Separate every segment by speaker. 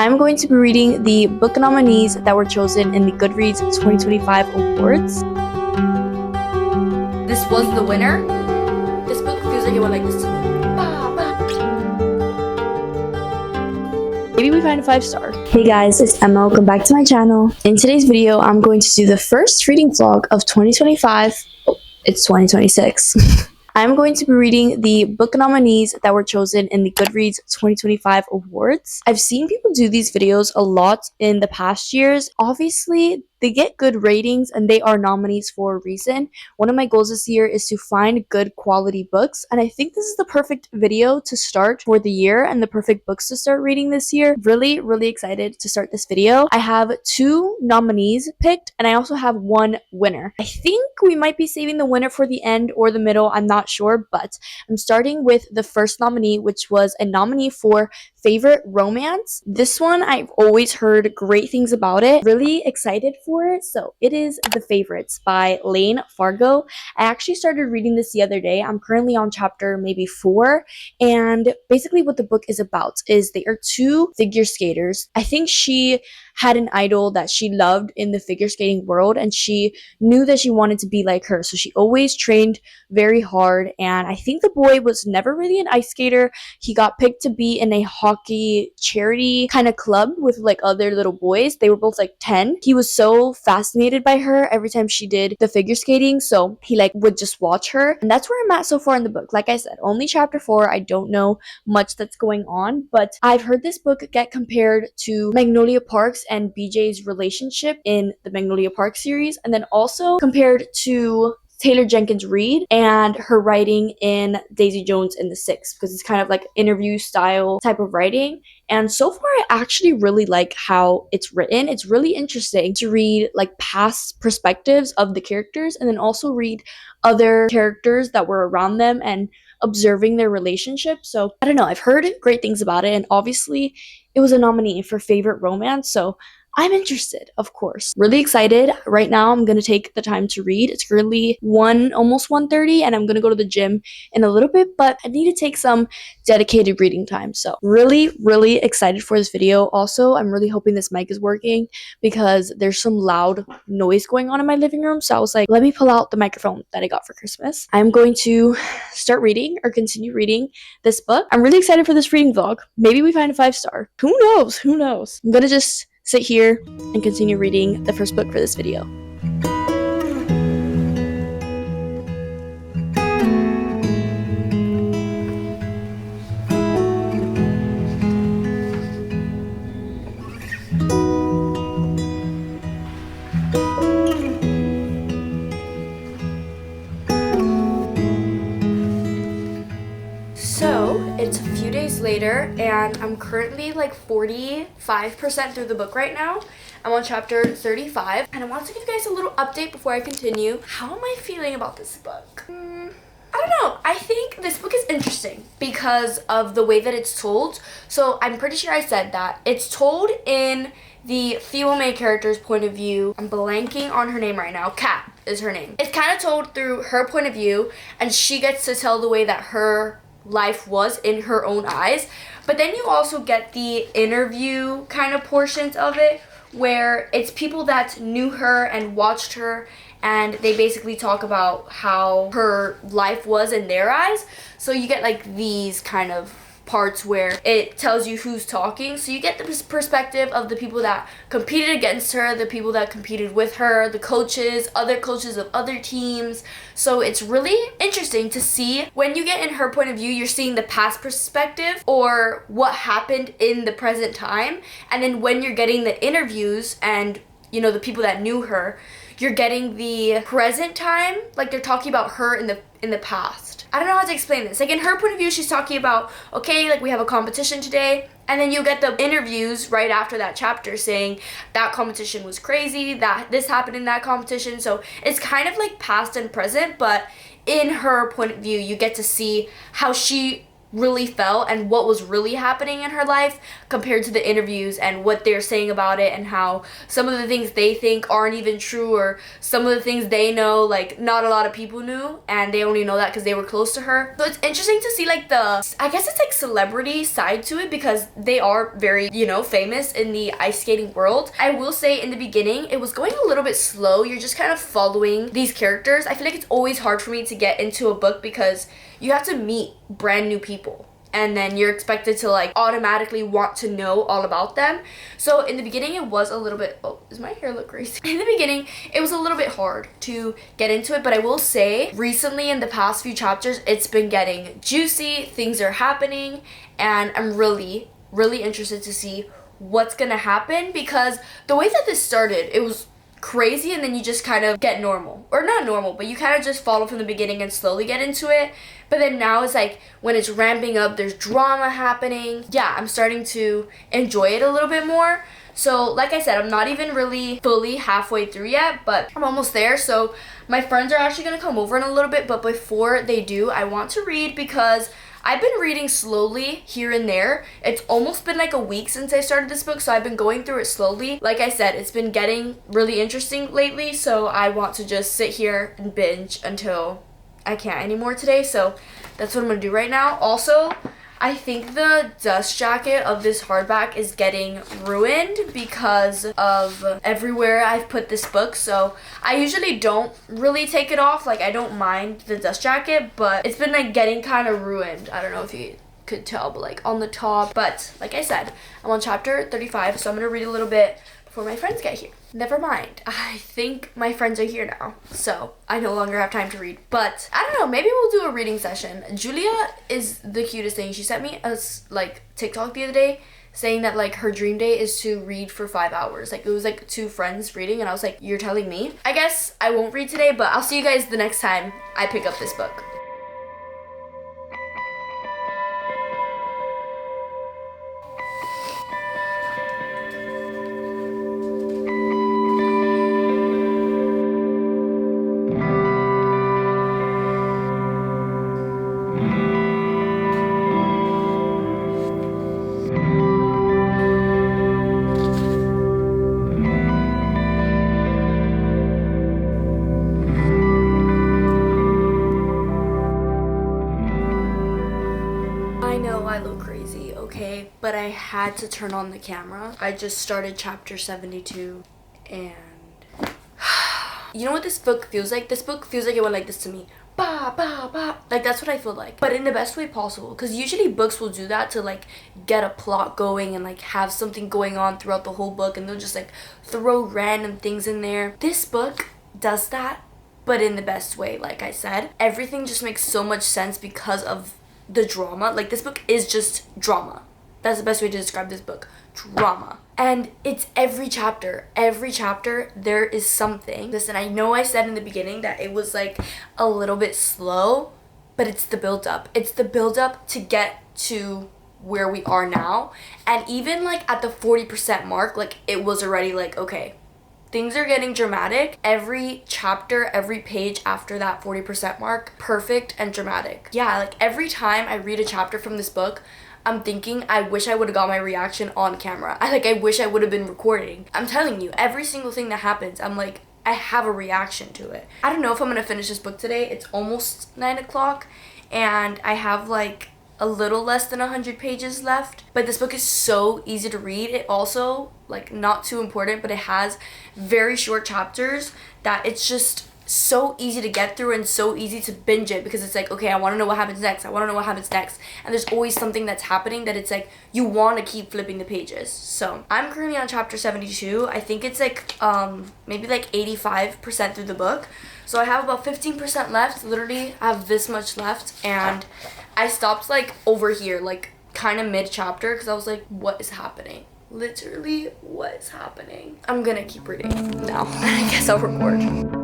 Speaker 1: I'm going to be reading the book nominees that were chosen in the Goodreads 2025 awards.
Speaker 2: This was the winner. This book feels like it went like this to me.
Speaker 1: Maybe we find a 5-star. Hey guys, it's Emma. Welcome back to my channel. In today's video, I'm going to do the first reading vlog of 2025. Oh, it's 2026. I'm going to be reading the book nominees that were chosen in the Goodreads 2025 awards. I've seen people do these videos a lot in the past years. Obviously, they get good ratings and they are nominees for a reason. One of my goals this year is to find good quality books, and I think this is the perfect video to start for the year and the perfect books to start reading this year. Really excited to start this video. I have 2 nominees picked and I also have 1 winner. I think we might be saving the winner for the end or the middle, I'm not sure, but I'm starting with the first nominee, which was a nominee for favorite romance. This one, I've always heard great things about it. Really excited for it. So it is The Favorites by Lane Fargo. I actually started reading this the other day. I'm currently on chapter maybe 4, and basically what the book is about is they are 2 figure skaters. I think she had an idol that she loved in the figure skating world, and she knew that she wanted to be like her, so she always trained very hard. And I think the boy was never really an ice skater. He got picked to be in a hockey charity kind of club with like other little boys. They were both like 10. He was so fascinated by her every time she did the figure skating, so he like would just watch her. And that's where I'm at so far in the book. Like I said, only chapter 4. I don't know much that's going on, but I've heard this book get compared to Magnolia Parks and BJ's relationship in the Magnolia Park series, and then also compared to Taylor Jenkins Reid and her writing in Daisy Jones and the Six, because it's kind of like interview style type of writing. And so far, I actually really like how it's written. It's really interesting to read like past perspectives of the characters and then also read other characters that were around them and observing their relationship. So I don't know, I've heard great things about it, and obviously it was a nominee for favorite romance, so I'm interested, of course. Really excited. Right now, I'm going to take the time to read. It's currently almost 1:30, and I'm going to go to the gym in a little bit, but I need to take some dedicated reading time. So really excited for this video. Also, I'm really hoping this mic is working because there's some loud noise going on in my living room. So I was like, let me pull out the microphone that I got for Christmas. I'm going to start reading or continue reading this book. I'm really excited for this reading vlog. Maybe we find a 5-star. Who knows? Who knows? I'm going to just sit here and continue reading the first book for this video. So it's a few days later, and I'm currently like 45% through the book right now. I'm on chapter 35, and I want to give you guys a little update before I continue. How am I feeling about this book? I don't know. I think this book is interesting because of the way that it's told. So I'm pretty sure I said that. It's told in the female main character's point of view. I'm blanking on her name right now. Kat is her name. It's kind of told through her point of view, and she gets to tell the way that her life was in her own eyes. But then you also get the interview kind of portions of it where it's people that knew her and watched her, and they basically talk about how her life was in their eyes. So you get like these kind of parts where it tells you who's talking. So you get the perspective of the people that competed against her, the people that competed with her, the coaches, other coaches of other teams. So it's really interesting to see when you get in her point of view, you're seeing the past perspective or what happened in the present time. And then when you're getting the interviews and, you know, the people that knew her, you're getting the present time, like they're talking about her in the past. I don't know how to explain this. Like in her point of view, she's talking about, okay, like we have a competition today, and then you get the interviews right after that chapter saying that competition was crazy, that this happened in that competition. So it's kind of like past and present, but in her point of view, you get to see how she
Speaker 2: really felt and what was really happening in her life compared to the interviews and what they're saying about it, and how some of the things they think aren't even true, or some of the things they know, like, not a lot of people knew and they only know that because they were close to her. So it's interesting to see, like, I guess it's like celebrity side to it, because they are very, you know, famous in the ice skating world. I will say in the beginning it was going a little bit slow. You're just kind of following these characters. I feel like it's always hard for me to get into a book because you have to meet brand new people and then you're expected to like automatically want to know all about them. So in the beginning it was a little bit, oh, does my hair look crazy? In the beginning it was a little bit hard to get into it, but I will say recently in the past few chapters it's been getting juicy, things are happening, and I'm really interested to see what's gonna happen, because the way that this started, it was crazy and then you just kind of get normal, or not normal, but you kind of just follow from the beginning and slowly get into it. But then now it's like when it's ramping up, there's drama happening. Yeah, I'm starting to enjoy it a little bit more. So like I said, I'm not even really fully halfway through yet, but I'm almost there. So my friends are actually gonna come over in a little bit, but before they do, I want to read because I've been reading slowly here and there. It's almost been like a week since I started this book, so I've been going through it slowly. Like I said, it's been getting really interesting lately, so I want to just sit here and binge until I can't anymore today. So that's what I'm gonna do right now. Also, I think the dust jacket of this hardback is getting ruined because of everywhere I've put this book. So I usually don't really take it off. Like, I don't mind the dust jacket, but it's been like getting kind of ruined. I don't know if you could tell, but like on the top. But like I said, I'm on chapter 35, so I'm gonna read a little bit before my friends get here. Never mind, I think my friends are here now, so I no longer have time to read. But I don't know, maybe we'll do a reading session. Julia is the cutest thing. She sent me a like TikTok the other day saying that like her dream day is to read for 5 hours. Like, it was like 2 friends reading, and I was like, you're telling me? I guess I won't read today, but I'll see you guys the next time I pick up this book. But I had to turn on the camera. I just started chapter 72 and you know what this book feels like? This book feels like it went like this to me. Ba, ba, ba. Like, that's what I feel like, but in the best way possible, because usually books will do that to like get a plot going and like have something going on throughout the whole book, and they'll just like throw random things in there. This book does that, but in the best way. Like I said, everything just makes so much sense because of the drama. Like, this book is just drama. That's the best way to describe this book. Drama. And it's every chapter there is something. Listen, I know I said in the beginning that it was like a little bit slow, but it's the build up. It's the build up to get to where we are now. And even like at the 40% mark, like, it was already like, okay, things are getting dramatic. Every chapter, every page after that 40% mark, perfect and dramatic. Yeah, like every time I read a chapter from this book, I'm thinking, I wish I would have got my reaction on camera. I wish I would have been recording. I'm telling you, every single thing that happens, I'm like, I have a reaction to it. I don't know if I'm gonna finish this book today. It's almost 9 o'clock and I have like a little less than 100 pages left. But this book is so easy to read. It also, like, not too important, but it has very short chapters that it's just so easy to get through and so easy to binge it, because it's like, okay, I want to know what happens next. I want to know what happens next. And there's always something that's happening that it's like you want to keep flipping the pages. So I'm currently on chapter 72. I think it's like maybe like 85% through the book. So I have about 15% left. Literally I have this much left, and I stopped like over here, like kind of mid chapter, because I was like, what is happening? Literally, what is happening? I'm gonna keep reading now. I guess I'll record.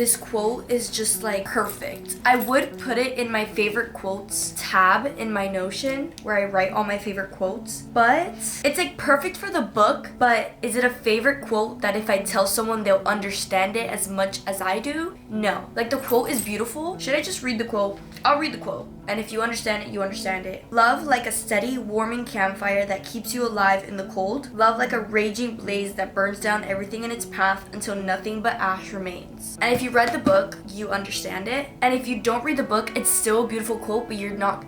Speaker 2: this quote is just like perfect. I would put it in my favorite quotes tab in my Notion where I write all my favorite quotes, but it's like perfect for the book. But is it a favorite quote that if I tell someone they'll understand it as much as I do? No. Like, the quote is beautiful. Should I just read the quote? I'll read the quote. And if you understand it, you understand it. Love like a steady, warming campfire that keeps you alive in the cold. Love like a raging blaze that burns down everything in its path until nothing but ash remains. And if you read the book, you understand it. And if you don't read the book, it's still a beautiful quote, but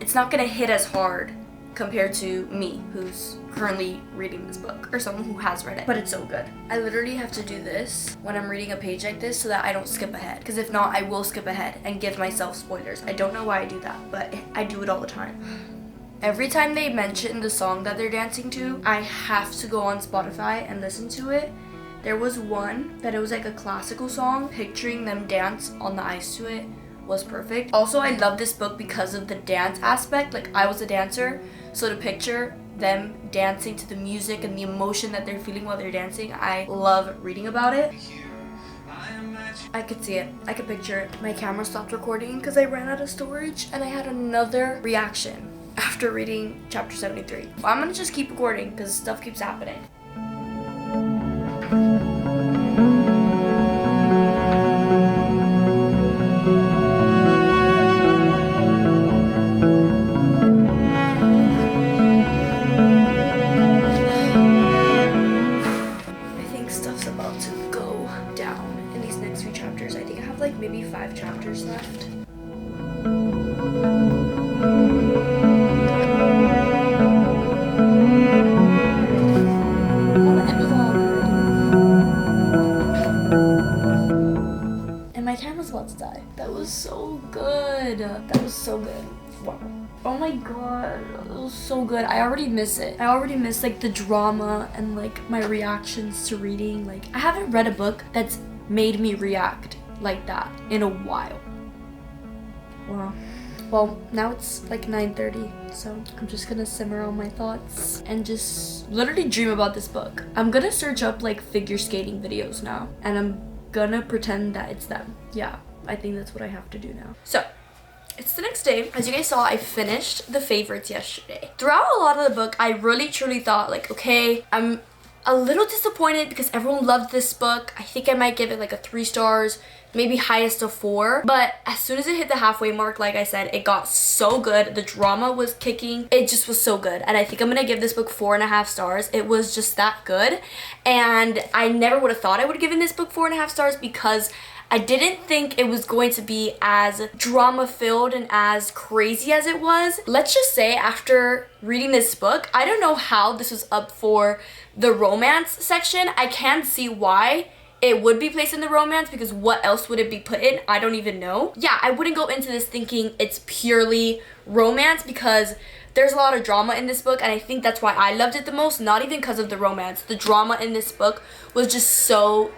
Speaker 2: it's not gonna hit as hard compared to me, who's currently reading this book, or someone who has read it, but it's so good. I literally have to do this when I'm reading a page like this so that I don't skip ahead, because if not, I will skip ahead and give myself spoilers. I don't know why I do that, but I do it all the time. Every time they mention the song that they're dancing to, I have to go on Spotify and listen to it. There was one that it was like a classical song. Picturing them dance on the ice to it was perfect. Also, I love this book because of the dance aspect. Like, I was a dancer, so to picture them dancing to the music and the emotion that they're feeling while they're dancing, I love reading about it. I could see it. I could picture it. My camera stopped recording because I ran out of storage, and I had another reaction after reading chapter 73. I'm gonna just keep recording because stuff keeps happening. Maybe 5 chapters left. And my camera's about to die. That was so good. That was so good. Wow. Oh my god, that was so good. I already miss it. I already miss like the drama and like my reactions to reading. Like, I haven't read a book that's made me react like that in a while. Wow. Well, now it's like 9:30, so I'm just gonna simmer on my thoughts and just literally dream about this book. I'm gonna search up like figure skating videos now, and I'm gonna pretend that it's them. Yeah, I think that's what I have to do now. So it's the next day. As you guys saw, I finished the favorites yesterday. Throughout a lot of the book, I really truly thought like, okay, I'm a little disappointed because everyone loved this book. I think I might give it like a 3 stars, maybe highest of 4. But as soon as it hit the halfway mark, like I said, it got so good. The drama was kicking. It just was so good. And I think I'm gonna give this book 4.5 stars. It was just that good. And I never would have thought I would have given this book 4.5 stars because I didn't think it was going to be as drama filled and as crazy as it was. Let's just say after reading this book, I don't know how this was up for the romance section. I can see why it would be placed in the romance, because what else would it be put in? I don't even know. Yeah, I wouldn't go into this thinking it's purely romance because there's a lot of drama in this book, and I think that's why I loved it the most, not even because of the romance. The drama in this book was just so...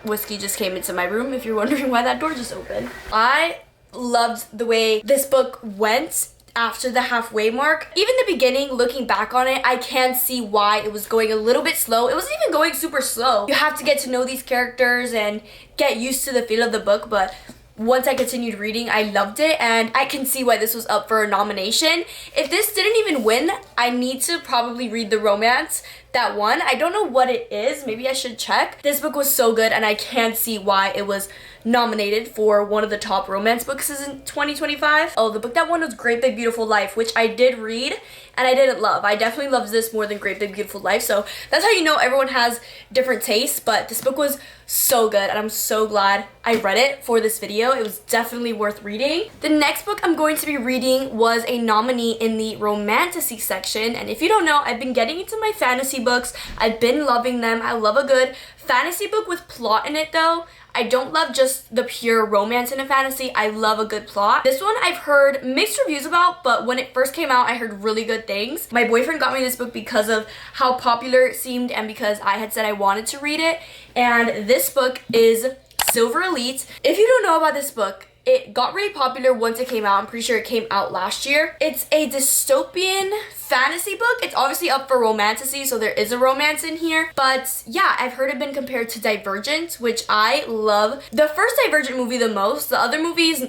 Speaker 2: Whiskey just came into my room, if you're wondering why that door just opened. I loved the way this book went after the halfway mark. Even the beginning, looking back on it, I can see why it was going a little bit slow. It wasn't even going super slow. You have to get to know these characters and get used to the feel of the book, but once I continued reading, I loved it, and I can see why this was up for a nomination. If this didn't even win, I need to probably read the romance that won. I don't know what it is. Maybe I should check. This book was so good, and I can see why it was nominated for one of the top romance books in 2025. Oh, the book that won was Great Big Beautiful Life, which I did read and I didn't love. I definitely loved this more than Great Big Beautiful Life, so that's how you know everyone has different tastes, but this book was so good, and I'm so glad I read it for this video. It was definitely worth reading. The next book I'm going to be reading was a nominee in the romantasy section, and if you don't know, I've been getting into my fantasy books. I've been loving them. I love a good fantasy book with plot in it though. I don't love just the pure romance in a fantasy. I love a good plot. This one I've heard mixed reviews about, but when it first came out, I heard really good things. My boyfriend got me this book because of how popular it seemed and because I had said I wanted to read it. And this book is Silver Elite. If you don't know about this book, it got really popular once it came out. I'm pretty sure it came out last year. It's a dystopian fantasy book. It's obviously up for romantasy, so there is a romance in here. But yeah, I've heard it been compared to Divergent, which I love. The first Divergent movie the most. The other movies,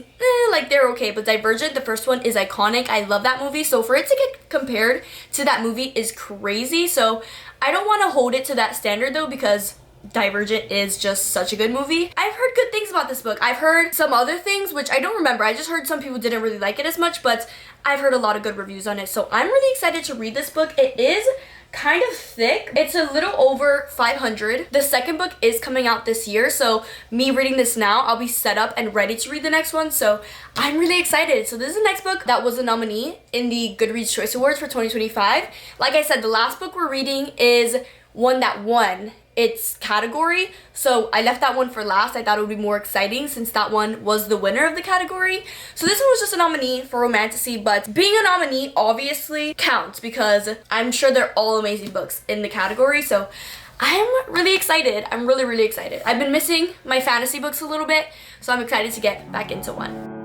Speaker 2: like they're okay, but Divergent, the first one, is iconic. I love that movie. So for it to get compared to that movie is crazy. So I don't want to hold it to that standard though, because Divergent is just such a good movie. I've heard good things about this book. I've heard some other things which I don't remember. I just heard some people didn't really like it as much, but I've heard a lot of good reviews on it. So I'm really excited to read this book. It is kind of thick. It's a little over 500. The second book is coming out this year, so me reading this now, I'll be set up and ready to read the next one. So I'm really excited. So this is the next book that was a nominee in the Goodreads Choice Awards for 2025. Like I said, the last book we're reading is one that won its category, so I left that one for last. I thought it would be more exciting since that one was the winner of the category. So this one was just a nominee for romantasy, but being a nominee obviously counts because I'm sure they're all amazing books in the category. So I'm really excited. I'm really excited. I've been missing my fantasy books a little bit, so I'm excited to get back into one.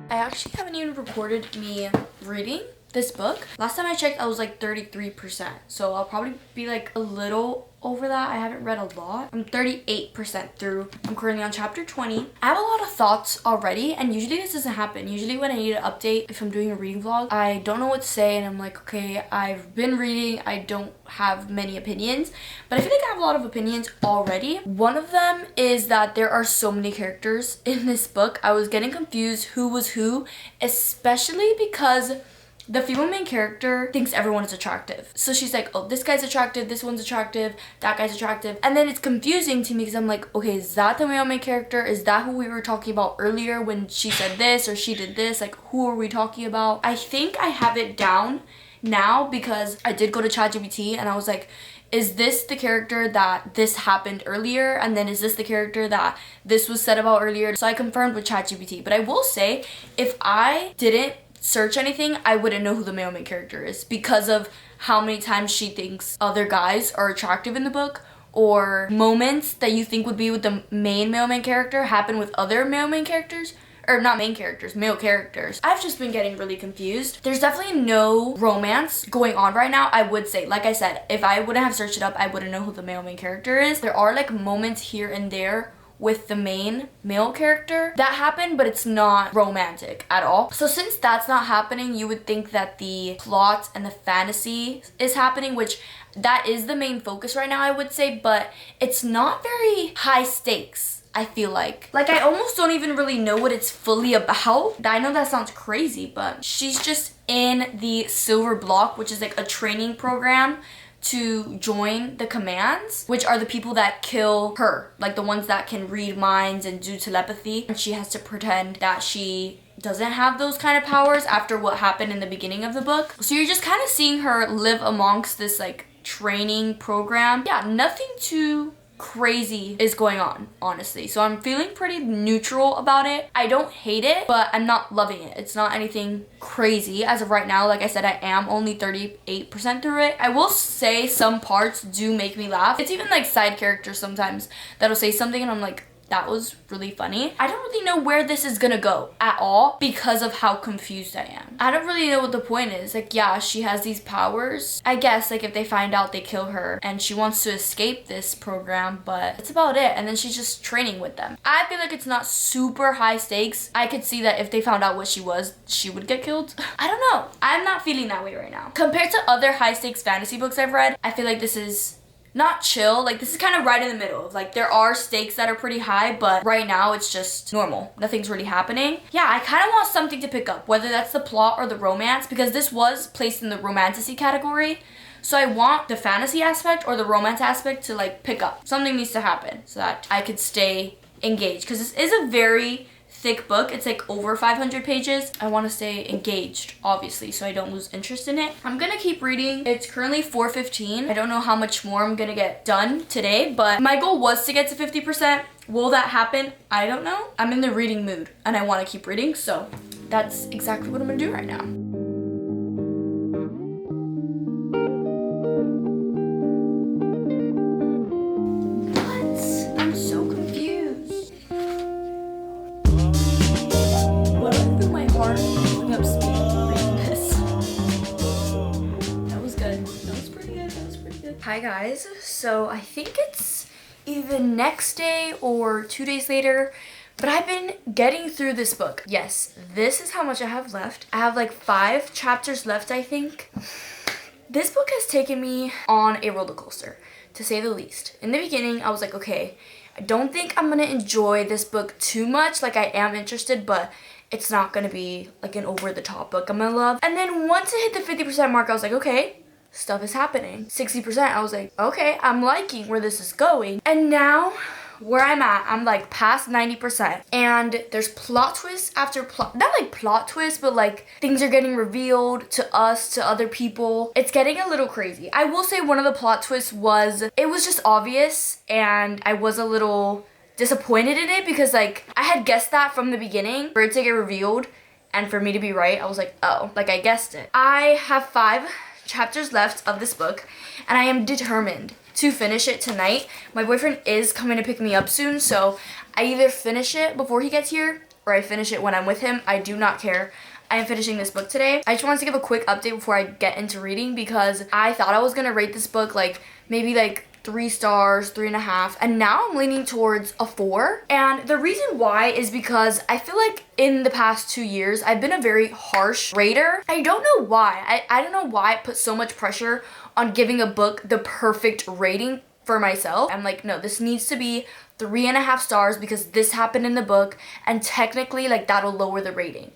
Speaker 2: I actually haven't even recorded me reading this book. Last time I checked, I was like 33%. So I'll probably be like a little over that. I haven't read a lot. I'm 38% through. I'm currently on chapter 20. I have a lot of thoughts already, and usually this doesn't happen. Usually when I need an update, if I'm doing a reading vlog, I don't know what to say, and I'm like, okay, I've been reading. I don't have many opinions, but I feel like I have a lot of opinions already. One of them is that there are so many characters in this book. I was getting confused who was who, especially because the female main character thinks everyone is attractive. So she's like, oh, this guy's attractive, this one's attractive, that guy's attractive. And then it's confusing to me because I'm like, okay, is that the male main character? Is that who we were talking about earlier when she said this or she did this? Like, who are we talking about? I think I have it down now because I did go to ChatGPT and I was like, is this the character that this happened earlier? And then is this the character that this was said about earlier? So I confirmed with ChatGPT. But I will say, if I didn't search anything, I wouldn't know who the male main character is because of how many times she thinks other guys are attractive in the book, or moments that you think would be with the main male main character happen with other male main characters. Or not main characters, male characters. I've just been getting really confused. There's definitely no romance going on right now, I would say. Like I said, if I wouldn't have searched it up, I wouldn't know who the male main character is. There are like moments here and there with the main male character that happen, but it's not romantic at all. So since that's not happening, you would think that the plot and the fantasy is happening, which that is the main focus right now, I would say, but it's not very high stakes. I feel like I almost don't even really know what it's fully about. I know that sounds crazy, but she's just in the Silver Block, which is like a training program to join the commands, which are the people that kill her, like the ones that can read minds and do telepathy. And she has to pretend that she doesn't have those kind of powers after what happened in the beginning of the book. So you're just kind of seeing her live amongst this like training program. Yeah, nothing too crazy is going on, honestly. So I'm feeling pretty neutral about it. I don't hate it, but I'm not loving it. It's not anything crazy as of right now. Like I said, I am only 38% through it. I will say some parts do make me laugh. It's even like side characters sometimes that'll say something and I'm like, that was really funny. I don't really know where this is gonna go at all because of how confused I am. I don't really know what the point is. Like, yeah, she has these powers. I guess, like, if they find out, they kill her and she wants to escape this program, but that's about it. And then she's just training with them. I feel like it's not super high stakes. I could see that if they found out what she was, she would get killed. I don't know. I'm not feeling that way right now. Compared to other high stakes fantasy books I've read, I feel like this is not chill. Like, this is kind of right in the middle of like, there are stakes that are pretty high, but right now it's just normal. Nothing's really happening. Yeah, I kind of want something to pick up, whether that's the plot or the romance, because this was placed in the romantasy category. So I want the fantasy aspect or the romance aspect to like pick up. Something needs to happen so that I could stay engaged, because this is a very thick book. It's like over 500 pages. I want to stay engaged, obviously, so I don't lose interest in it. I'm gonna keep reading. It's currently 4:15. I don't know how much more I'm gonna get done today, but my goal was to get to 50%. Will that happen? I don't know. I'm in the reading mood and I want to keep reading, so that's exactly what I'm gonna do right now. What? I'm so confused. Hi guys, so I think it's either the next day or 2 days later, but I've been getting through this book. Yes, this is how much I have left. I have like 5 chapters left, I think. This book has taken me on a roller coaster, to say the least. In the beginning, I was like, okay, I don't think I'm gonna enjoy this book too much. Like, I am interested, but it's not gonna be like an over-the-top book I'm gonna love. And then once it hit the 50% mark, I was like, okay, stuff is happening. 60%, I was like, okay, I'm liking where this is going. And now, where I'm at, I'm like past 90%. And there's plot twist after plot, not like plot twist, but like things are getting revealed to us, to other people. It's getting a little crazy. I will say one of the plot twists was, it was just obvious, and I was a little disappointed in it because like I had guessed that from the beginning. For it to get revealed and for me to be right, I was like, oh, like I guessed it. I have 5 chapters left of this book, and I am determined to finish it tonight. My boyfriend is coming to pick me up soon, so I either finish it before he gets here or I finish it when I'm with him. I do not care. I am finishing this book today. I just wanted to give a quick update before I get into reading because I thought I was gonna rate this book like maybe like 3 stars, 3.5, and now I'm leaning towards a 4. And the reason why is because I feel like in the past 2 years, I've been a very harsh rater. I don't know why. I don't know why I put so much pressure on giving a book the perfect rating for myself. I'm like, no, this needs to be 3.5 stars because this happened in the book, and technically like that'll lower the rating.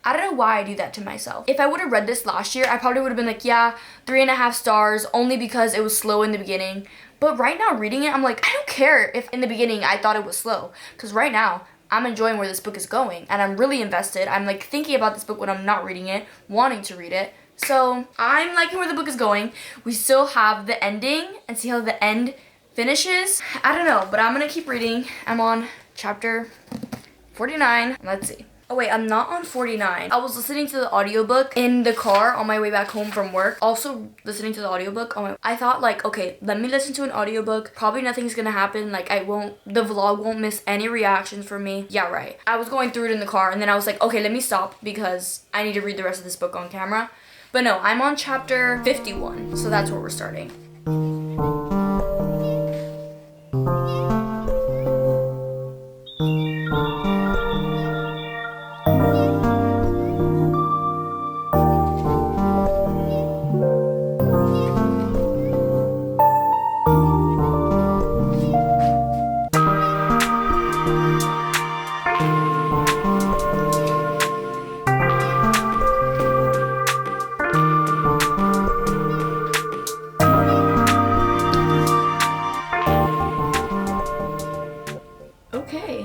Speaker 2: I don't know why I do that to myself. If I would have read this last year, I probably would have been like, yeah, 3.5 stars, only because it was slow in the beginning. But right now, reading it, I'm like, I don't care if in the beginning I thought it was slow. Because right now, I'm enjoying where this book is going. And I'm really invested. I'm like thinking about this book when I'm not reading it, wanting to read it. So I'm liking where the book is going. We still have the ending and see how the end finishes. I don't know, but I'm going to keep reading. I'm on chapter 49. Let's see. Oh wait, I'm not on 49. I was listening to the audiobook in the car on my way back home from work. Also listening to the audiobook on my, I thought like, okay, let me listen to an audiobook. Probably nothing's gonna happen. Like the vlog won't miss any reactions from me. Yeah, right. I was going through it in the car and then I was like, okay, let me stop because I need to read the rest of this book on camera. But no, I'm on chapter 51. So that's where we're starting.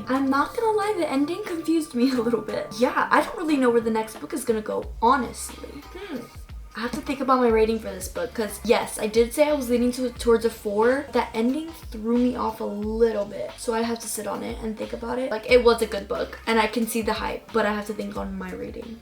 Speaker 2: I'm not gonna lie, the ending confused me a little bit. Yeah, I don't really know where the next book is gonna go, honestly. I have to think about my rating for this book because yes, I did say I was leaning towards a 4. That ending threw me off a little bit, so I have to sit on it and think about it. Like, it was a good book and I can see the hype, but I have to think on my rating.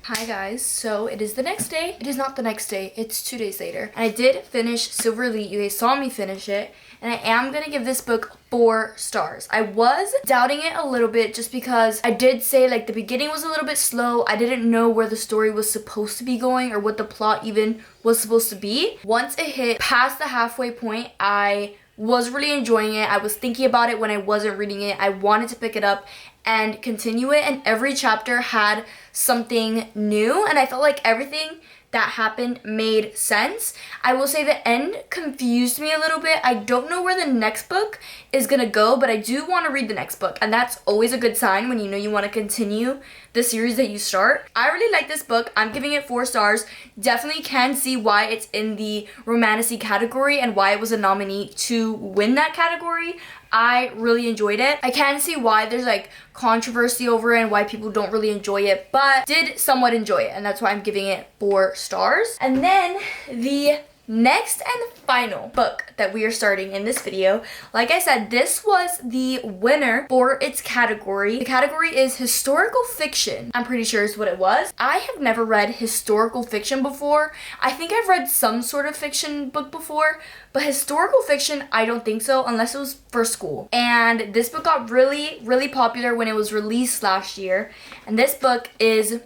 Speaker 2: Hi guys, so it is the next day. It is not the next day, it's 2 days later. And I did finish Silver Elite. You guys saw me finish it. And I am gonna give this book 4 stars. I was doubting it a little bit just because I did say like the beginning was a little bit slow. I didn't know where the story was supposed to be going or what the plot even was supposed to be. Once it hit past the halfway point, I was really enjoying it. I was thinking about it when I wasn't reading it. I wanted to pick it up and continue it, and every chapter had something new, and I felt like everything that happened made sense. I will say the end confused me a little bit. I don't know where the next book is gonna go, but I do want to read the next book, and that's always a good sign when you know you want to continue the series that you start. I really like this book. I'm giving it 4 stars. Definitely can see why it's in the romantasy category and why it was a nominee to win that category. I really enjoyed it. I can see why there's like controversy over it and why people don't really enjoy it, but did somewhat enjoy it, and that's why I'm giving it 4 stars. And then the next and final book that we are starting in this video, like I said, this was the winner for its category. The category is historical fiction. I'm pretty sure is what it was. I have never read historical fiction before. I think I've read some sort of fiction book before, but historical fiction, I don't think so, unless it was for school. And this book got really, really popular when it was released last year. And this book is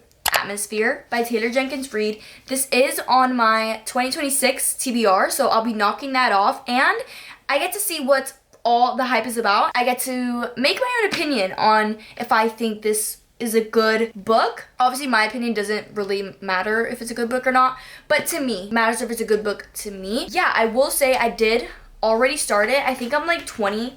Speaker 2: Atmosphere by Taylor Jenkins Reid. This is on my 2026 TBR, so I'll be knocking that off, and I get to see what all the hype is about. I get to make my own opinion on if I think this is a good book. Obviously, my opinion doesn't really matter if it's a good book or not, but to me, it matters if it's a good book to me. Yeah, I will say I did already start it. I think I'm like 20%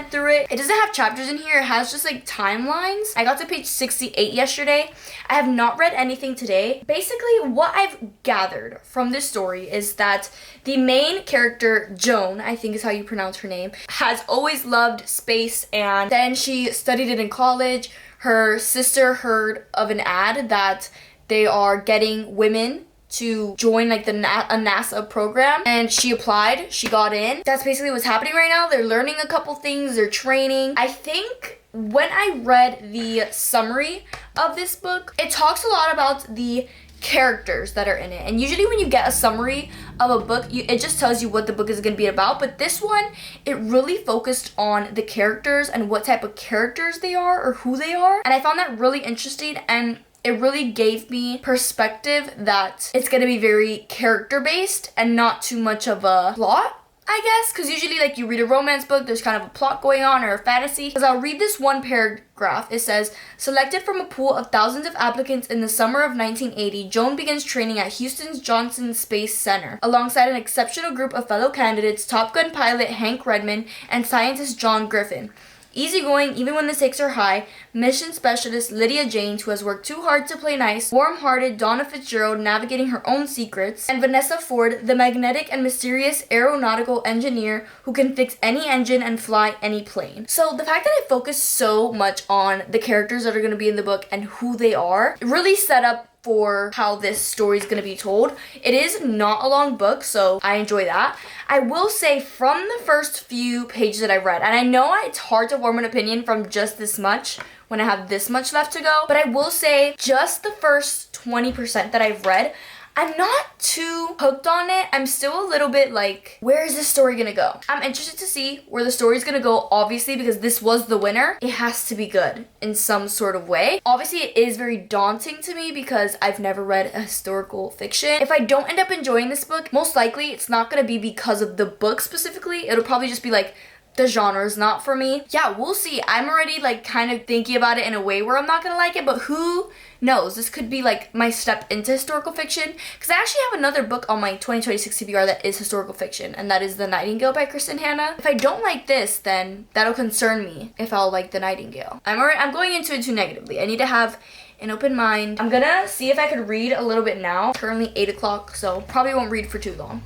Speaker 2: through it. It doesn't have chapters in here. It has just like timelines. I got to page 68 yesterday. I have not read anything today. Basically, what I've gathered from this story is that the main character, Joan, I think is how you pronounce her name, has always loved space, and then she studied it in college. Her sister heard of an ad that they are getting women to join like a NASA program, and she applied, she got in. That's basically what's happening right now. They're learning a couple things, they're training. I think when I read the summary of this book, it talks a lot about the characters that are in it, and usually when you get a summary of a book, it just tells you what the book is going to be about, but this one, it really focused on the characters and what type of characters they are or who they are, and I found that really interesting, and it really gave me perspective that it's going to be very character based and not too much of a plot, I guess, because usually like you read a romance book, there's kind of a plot going on or a fantasy. Because I'll read this one paragraph. It says, selected from a pool of thousands of applicants in the summer of 1980, Joan begins training at Houston's Johnson Space Center alongside an exceptional group of fellow candidates, Top Gun pilot Hank Redmond and scientist John Griffin. Easygoing, even when the stakes are high, mission specialist Lydia James, who has worked too hard to play nice, warm-hearted Donna Fitzgerald navigating her own secrets, and Vanessa Ford, the magnetic and mysterious aeronautical engineer who can fix any engine and fly any plane. So the fact that I focus so much on the characters that are going to be in the book and who they are, it really set up for how this story is going to be told. It is not a long book, so I enjoy that. I will say from the first few pages that I read, and I know it's hard to form an opinion from just this much when I have this much left to go, but I will say just the first 20% that I've read, I'm not too hooked on it. I'm still a little bit like, where is this story gonna go? I'm interested to see where the story's gonna go, obviously, because this was the winner. It has to be good in some sort of way. Obviously, it is very daunting to me because I've never read a historical fiction. If I don't end up enjoying this book, most likely it's not gonna be because of the book specifically. It'll probably just be like, the genre is not for me. Yeah, we'll see. I'm already like kind of thinking about it in a way where I'm not gonna like it, but who knows? This could be like my step into historical fiction, because I actually have another book on my 2026 TBR that is historical fiction, and that is The Nightingale by Kristen Hanna. If I don't like this, then that'll concern me if I'll like The Nightingale. I'm going into it too negatively. I need to have an open mind. I'm gonna see if I could read a little bit now. Currently 8 o'clock, so probably won't read for too long.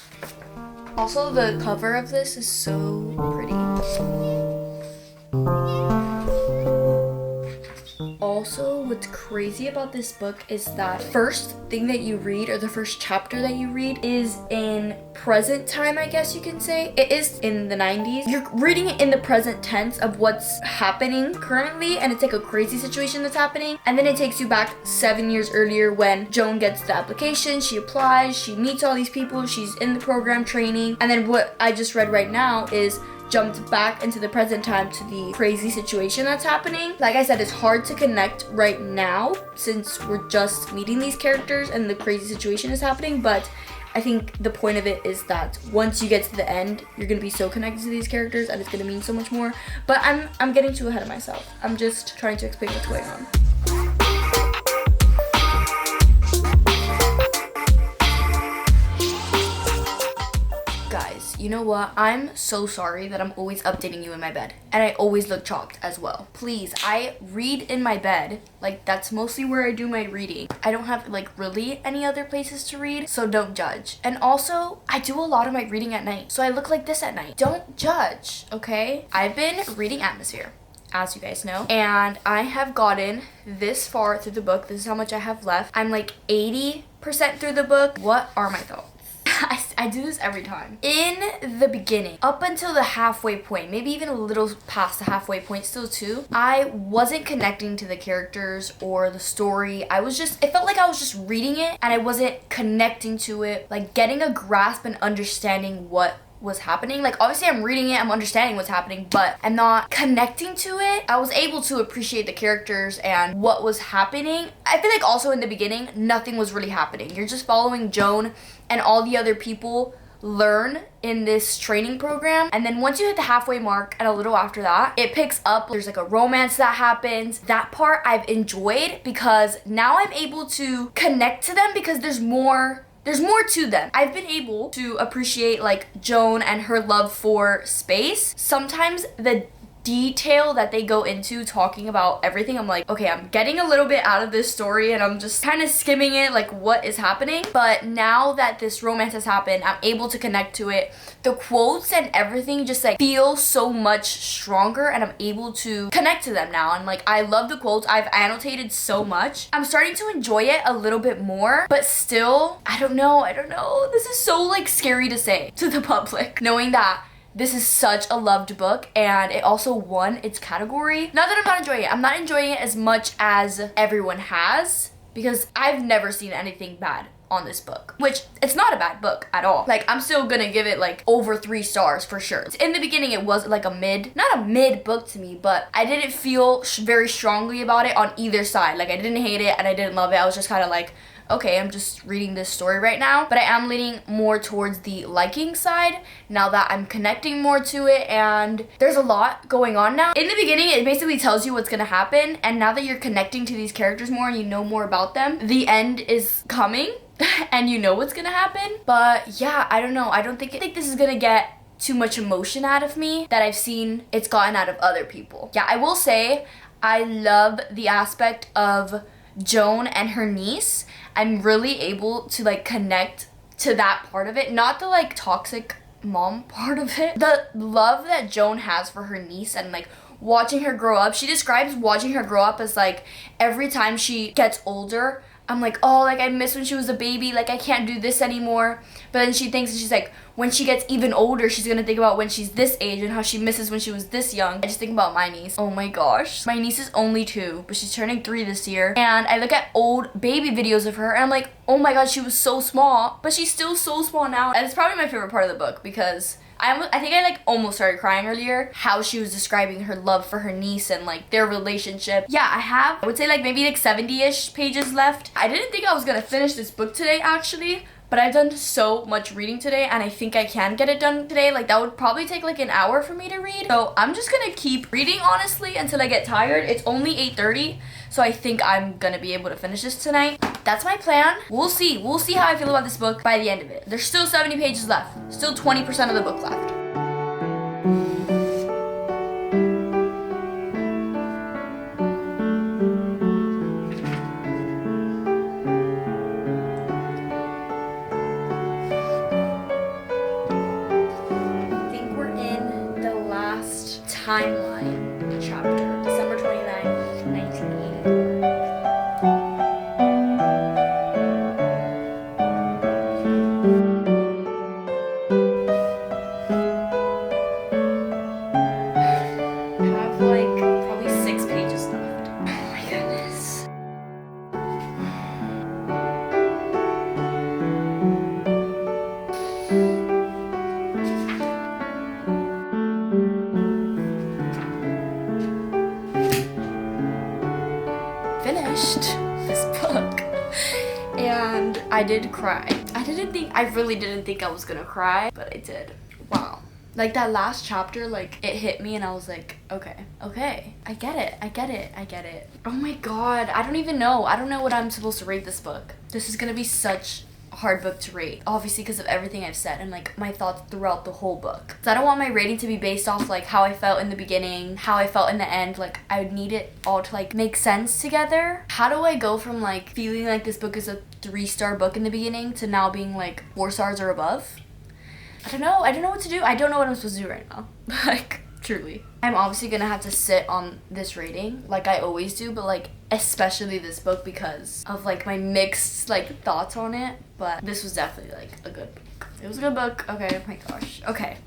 Speaker 2: Also, the cover of this is so pretty. Also, what's crazy about this book is that first thing that you read, or the first chapter that you read, is in present time, I guess you can say. It is in the 90s. You're reading it in the present tense of what's happening currently, and it's like a crazy situation that's happening. And then it takes you back 7 years earlier when Joan gets the application, she applies, she meets all these people, she's in the program training. And then what I just read right now is jumped back into the present time to the crazy situation that's happening. Like I said, it's hard to connect right now since we're just meeting these characters and the crazy situation is happening, but I think the point of it is that once you get to the end, you're gonna be so connected to these characters and it's gonna mean so much more. But I'm getting too ahead of myself. I'm just trying to explain what's going on. Guys, you know what? I'm so sorry that I'm always updating you in my bed. And I always look chalked as well. Please, I read in my bed. Like, that's mostly where I do my reading. I don't have, like, really any other places to read, so don't judge. And also, I do a lot of my reading at night, so I look like this at night. Don't judge, okay? I've been reading Atmosphere, as you guys know, and I have gotten this far through the book. This is how much I have left. I'm like 80% through the book. What are my thoughts? I do this every time. In the beginning, up until the halfway point, maybe even a little past the halfway point still too, I wasn't connecting to the characters or the story. It felt like I was just reading it and I wasn't connecting to it, like getting a grasp and understanding what was happening. Like, obviously I'm reading it, I'm understanding what's happening, but I'm not connecting to it. I was able to appreciate the characters and what was happening. I feel like also in the beginning, nothing was really happening. You're just following Joan and all the other people learn in this training program, and then once you hit the halfway mark and a little after that, it picks up. There's like a romance that happens. That part I've enjoyed because now I'm able to connect to them because there's more to them. I've been able to appreciate like Joan and her love for space. Sometimes the detail that they go into talking about everything, I'm like, okay, I'm getting a little bit out of this story and I'm just kind of skimming it, like what is happening. But now that this romance has happened, I'm able to connect to it. The quotes and everything just like feel so much stronger and I'm able to connect to them now. And like, I love the quotes. I've annotated so much. I'm starting to enjoy it a little bit more, but still, I don't know. This is so like scary to say to the public, knowing that this is such a loved book and it also won its category. Not that I'm not enjoying it. I'm not enjoying it as much as everyone has because I've never seen anything bad on this book, which it's not a bad book at all. Like, I'm still gonna give it like over 3 stars for sure. In the beginning, it was like not a mid book to me, but I didn't feel very strongly about it on either side. Like, I didn't hate it and I didn't love it. I was just kind of like, okay, I'm just reading this story right now, but I am leaning more towards the liking side now that I'm connecting more to it and there's a lot going on now. In the beginning, it basically tells you what's gonna happen, and now that you're connecting to these characters more and you know more about them, the end is coming and you know what's gonna happen. But yeah, I don't know. I think this is gonna get too much emotion out of me that I've seen it's gotten out of other people. Yeah, I will say I love the aspect of Joan and her niece. I'm really able to like connect to that part of it, not the like toxic mom part of it. The love that Joan has for her niece and like watching her grow up. She describes watching her grow up as like every time she gets older, I'm like, oh, like I miss when she was a baby, like I can't do this anymore. But then she thinks, and she's like, when she gets even older, she's gonna think about when she's this age and how she misses when she was this young. I just think about my niece. Oh my gosh. My niece is only 2, but she's turning 3 this year. And I look at old baby videos of her and I'm like, oh my god, she was so small, but she's still so small now. And it's probably my favorite part of the book because I think I like almost started crying earlier, how she was describing her love for her niece and like their relationship. Yeah, I would say like maybe like 70-ish pages left. I didn't think I was gonna finish this book today actually, but I've done so much reading today and I think I can get it done today. Like that would probably take like an hour for me to read. So I'm just gonna keep reading honestly until I get tired. It's only 8:30, so I think I'm gonna be able to finish this tonight. That's my plan. We'll see how I feel about this book by the end of it. There's still 70 pages left, still 20% of the book left. Timeline chapter, December 29th, 1984. I have like probably 6 pages left. Oh my goodness. Finished this book and I did cry. I really didn't think I was gonna cry, but I did. Wow. Like that last chapter, like it hit me and I was like, okay, I get it. Oh my god, I don't know what I'm supposed to rate this book. This is gonna be such a hard book to rate, obviously because of everything I've said and like my thoughts throughout the whole book. So I don't want my rating to be based off like how I felt in the beginning, how I felt in the end. Like I would need it all to like make sense together. How do I go from like feeling like this book is a 3-star book in the beginning to now being like 4 stars or above? I don't know what to do. I don't know what I'm supposed to do right now. Like truly. I'm obviously gonna have to sit on this rating like I always do, but like especially this book because of like my mixed like thoughts on it. But this was definitely like a good book. It was a good book. Okay, oh my gosh. Okay.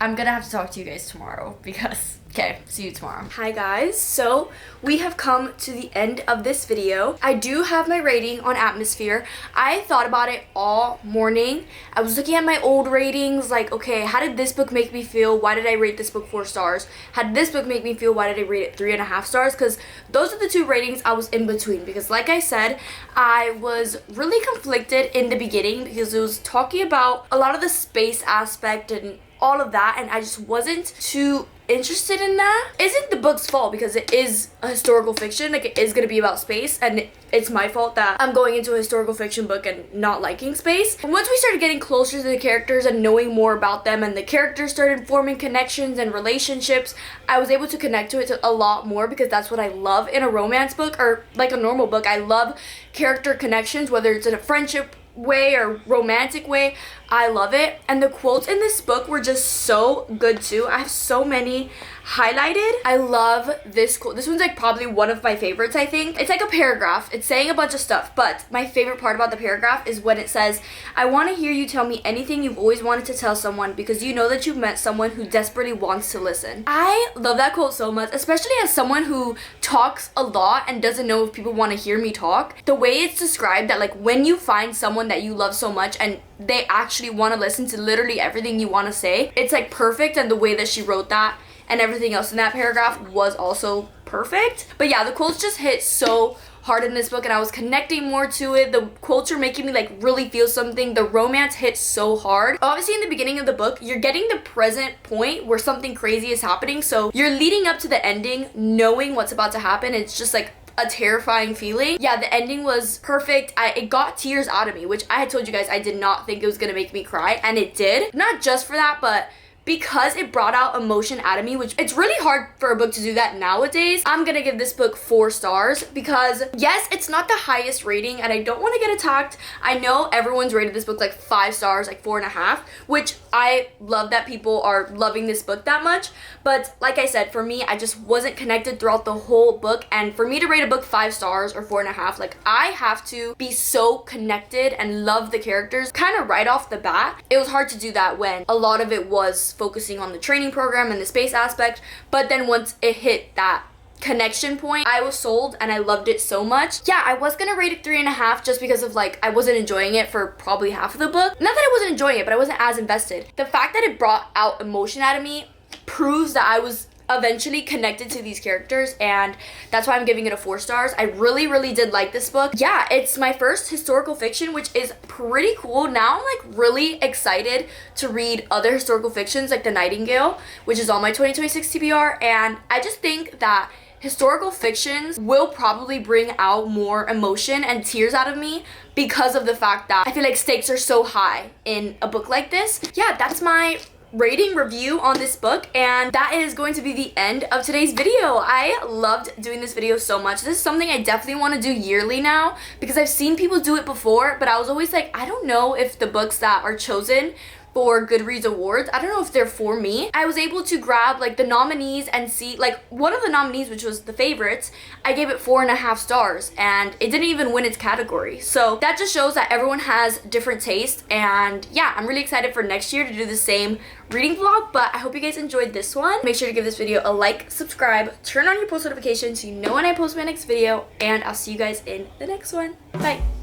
Speaker 2: I'm gonna have to talk to you guys tomorrow because, okay, see you tomorrow. Hi guys, so we have come to the end of this video. I do have my rating on Atmosphere. I thought about it all morning. I was looking at my old ratings, like, okay, how did this book make me feel? Why did I rate this book 4 stars? How did this book make me feel? Why did I rate it 3.5 stars? Because those are the 2 ratings I was in between. Because like I said, I was really conflicted in the beginning because it was talking about a lot of the space aspect and all of that, and I just wasn't too interested in that. Isn't the book's fault because it is a historical fiction, like it is going to be about space, and it's my fault that I'm going into a historical fiction book and not liking space. And once we started getting closer to the characters and knowing more about them, and the characters started forming connections and relationships, I was able to connect to it a lot more because that's what I love in a romance book or like a normal book. I love character connections, whether it's in a friendship way or romantic way. I love it. And the quotes in this book were just so good too. I have so many highlighted. I love this quote. This one's like probably one of my favorites, I think. It's like a paragraph. It's saying a bunch of stuff, but my favorite part about the paragraph is when it says, "I want to hear you tell me anything you've always wanted to tell someone because you know that you've met someone who desperately wants to listen." I love that quote so much, especially as someone who talks a lot and doesn't know if people want to hear me talk. The way it's described that like when you find someone that you love so much and they actually want to listen to literally everything you want to say, it's like perfect. And the way that she wrote that and everything else in that paragraph was also perfect. But yeah, the quotes just hit so hard in this book and I was connecting more to it. The quotes are making me like really feel something. The romance hits so hard. Obviously in the beginning of the book, you're getting the present point where something crazy is happening. So you're leading up to the ending knowing what's about to happen. It's just like a terrifying feeling. Yeah, the ending was perfect. It got tears out of me, which I had told you guys I did not think it was gonna make me cry, and it did. Not just for that, but because it brought out emotion out of me, which it's really hard for a book to do that nowadays. I'm gonna give this book 4 stars because yes, it's not the highest rating and I don't want to get attacked. I know everyone's rated this book like 5 stars, like 4.5, which I love that people are loving this book that much. But like I said, for me, I just wasn't connected throughout the whole book. And for me to rate a book 5 stars or 4.5, like I have to be so connected and love the characters kind of right off the bat. It was hard to do that when a lot of it was focusing on the training program and the space aspect, but then once it hit that connection point, I was sold and I loved it so much. Yeah, I was gonna rate it 3.5 just because of like I wasn't enjoying it for probably half of the book. Not that I wasn't enjoying it, but I wasn't as invested. The fact that it brought out emotion out of me proves that I was eventually connected to these characters, and that's why I'm giving it a 4 stars. I really did like this book. Yeah, it's my first historical fiction, which is pretty cool. Now I'm like really excited to read other historical fictions like The Nightingale, which is on my 2026 TBR, and I just think that historical fictions will probably bring out more emotion and tears out of me because of the fact that I feel like stakes are so high in a book like this. Yeah, that's my rating review on this book, and that is going to be the end of today's video. I loved doing this video so much. This is something I definitely want to do yearly now because I've seen people do it before, but I was always like, I don't know if the books that are chosen for Goodreads awards, I don't know if they're for me. I was able to grab like the nominees and see like one of the nominees, which was the favorites, I gave it 4.5 stars and it didn't even win its category. So that just shows that everyone has different tastes, and yeah, I'm really excited for next year to do the same reading vlog. But I hope you guys enjoyed this one. Make sure to give this video a like, subscribe, turn on your post notifications so you know when I post my next video, and I'll see you guys in the next one. Bye.